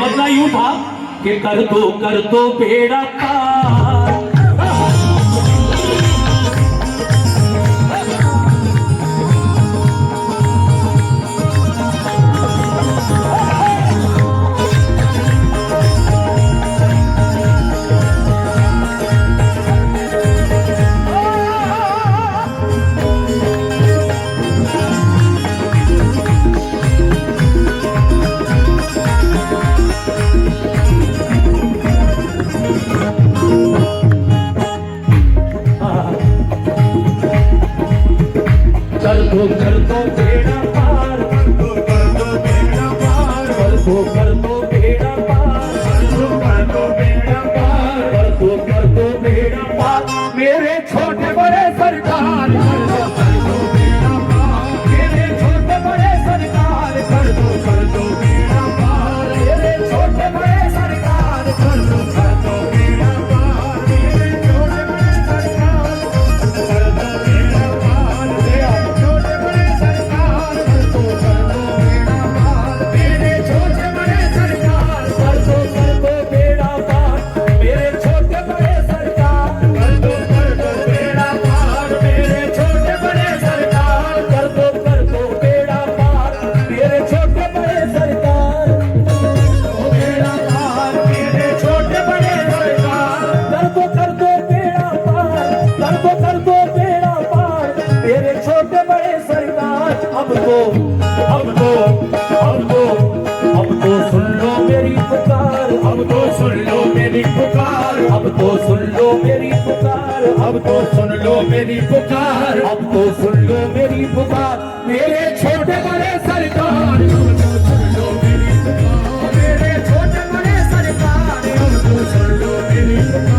बदला यूं था कि कर दो बेड़ा पार। कर दो बेड़ा पार, कर दो बेड़ा पार, कर दो बेड़ा पार, कर दो बेड़ा पार, कर दो बेड़ा पार, मेरे छोटे बड़े सरकार कर दो बेड़ा पार, मेरे छोटे बड़े सरकार कर दो बेड़ा पार, मेरे छोटे बड़े सरकार कर दो बेड़ा पार, मेरे छोटे बड़े सरकार कर दो बेड़ा पार, छोटे बड़े सरकार कर दो बेड़ा पार, मेरे छोटे बड़े सरकार कर दो बेड़ा पार, मेरे छोटे बड़े सरकार कर दो बेड़ा पार, मेरे छोटे बड़े सरकार कर दो बेड़ा पार, मेरे छोटे बड़े सरकार बेड़ा पार, मेरे छोटे बड़े सरकार कर दो बेड़ा पार, कर दो बेड़ा पार, मेरे छोटे बड़े सरकार। अब तो सुन लो मेरी पुकार, अब तो सुन लो मेरी पुकार, अब तो सुन लो मेरी पुकार, अब तो सुन लो मेरी पुकार, अब तो सुन लो मेरी पुकार, मेरे छोटे बड़े सरकार अब तो सुन लो मेरी पुकार, मेरे छोटे बड़े सरकार अब तो सुन लो मेरी पुकार,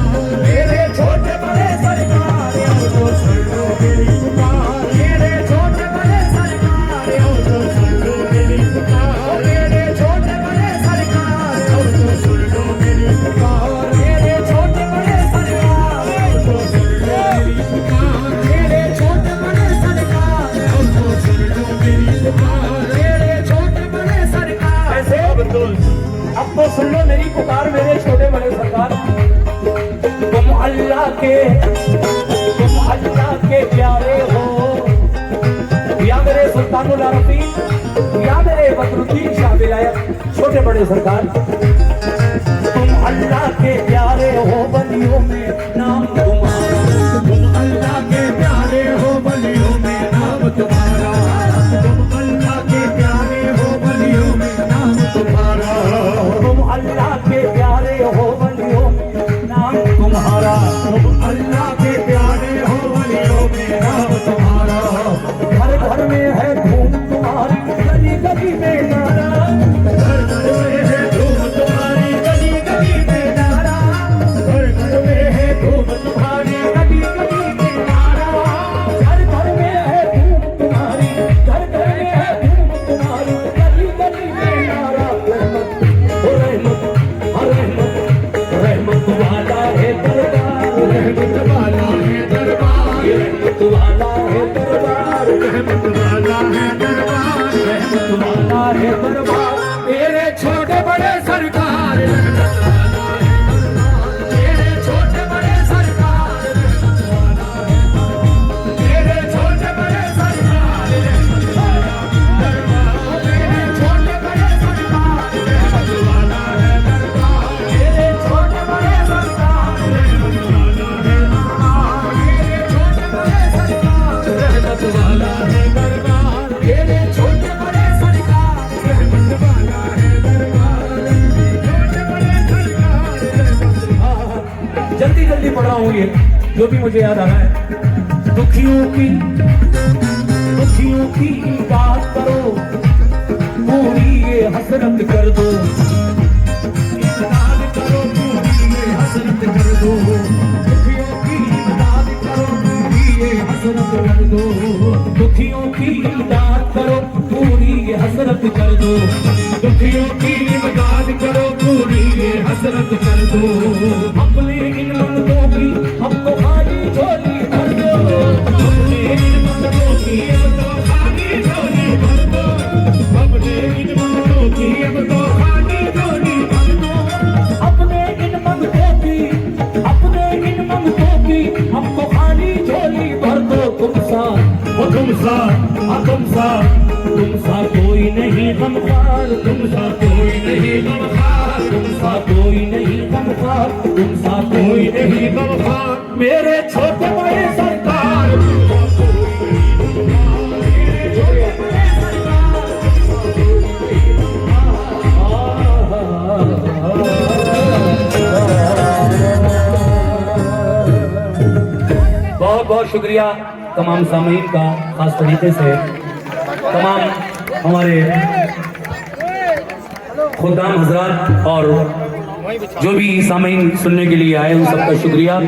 मेरे छोटे बड़े सरकार अब तो सुन लो मेरी पुकार, मेरे छोटे बड़े सरकार अब तो सुन लो मेरी पुकार, मेरे छोटे बड़े सरकार अब तो सुन लो मेरी पुकार, मेरे छोटे बड़े सरकार अब तो सुन लो मेरी पुकार, मेरे छोटे बड़े सरकार अब तो सुन लो मेरी पुकार, मेरे छोटे बड़े सरकार। ऐसे अब तो सुन लो मेरी पुकार, मेरे छोटे बड़े सरकार। तुम अल्लाह के प्यारे हो, या मेरे सुल्तानुल आरफीन, या मेरे बदरुद्दीन शाह विलायत, छोटे बड़े सरकार। तुम अल्लाह के प्यारे हो, बलियों में नाम तुम्हारा, तुम अल्लाह के प्यारे हो, बलियों में नाम तुम्हारा, तुम अल्लाह के प्यारे हो, बलियों में नाम तुम्हारा, तुम अल्लाह के प्यारे हो, बलियों में नाम तुम्हारा, तुम अल्लाह के प्यारे हो, बलियों में नाम तुम्हारा। घर घर में है धूम तुम्हारी, गली गली में नारा, घर घर में है धूम तुम्हारी, गली गली में नारा, घर घर में है धूम तुम्हारी, गली गली में नारा, घर घर में है धूम तुम्हारी, घर घर में है धूम तुम्हारी, गली गली में नारा। रहमत वाला है दरबार, रहमत वाला है दरबार, रहमत वाला है दरबार, रहमत वाला है दरबार, रहमत वाला है दरबार, मेरे छोटे बड़े सरकार रहमत वाला है दरबार, मेरे छोटे बड़े सरकार रहमत वाला है दरबार, मेरे छोटे बड़े सरकार रहमत वाला है दरबार, मेरे छोटे बड़े सरकार रहमत वाला है दरबार, मेरे छोटे बड़े सरकार रहमत वाला है दरबार, मेरे छोटे बड़े सरकार रहमत वाला है दरबार, मेरे छोटे बड़े सरकार रहमत वाला है दरबार, छोटे बड़े सरकार रहमत। जल्दी जल्दी पढ़ रहा हूँ ये जो भी मुझे याद आ रहा है। दुखियों की बात करो, पूरी ये हसरत कर दो, इमदाद करो, पूरी ये हसरत कर दो, दुखियों की इमदाद करो, पूरी ये हसरत कर दो, दुखियों की इमदाद करो, पूरी ये हसरत कर दो, दुखियों की इमदाद करो, पूरी ये हसरत कर दो। अपने इन मंगतों की हमको खाली झोली भर दो, अपने इन मंगतों की हमको खाली झोली भर दो, अपने इन मंगतों की हमको खाली गमखार, तुम सा कोई नहीं गमखार, तुम सा कोई नहीं गमखार, तुम सा कोई नहीं गमखार, मेरे छोटे बड़े सरकार। बहुत बहुत शुक्रिया तमाम सामीन का, खास तरीके से तमाम हमारे खुदाम हजरात और जो भी सामीन सुनने के लिए आए उन सबका शुक्रिया।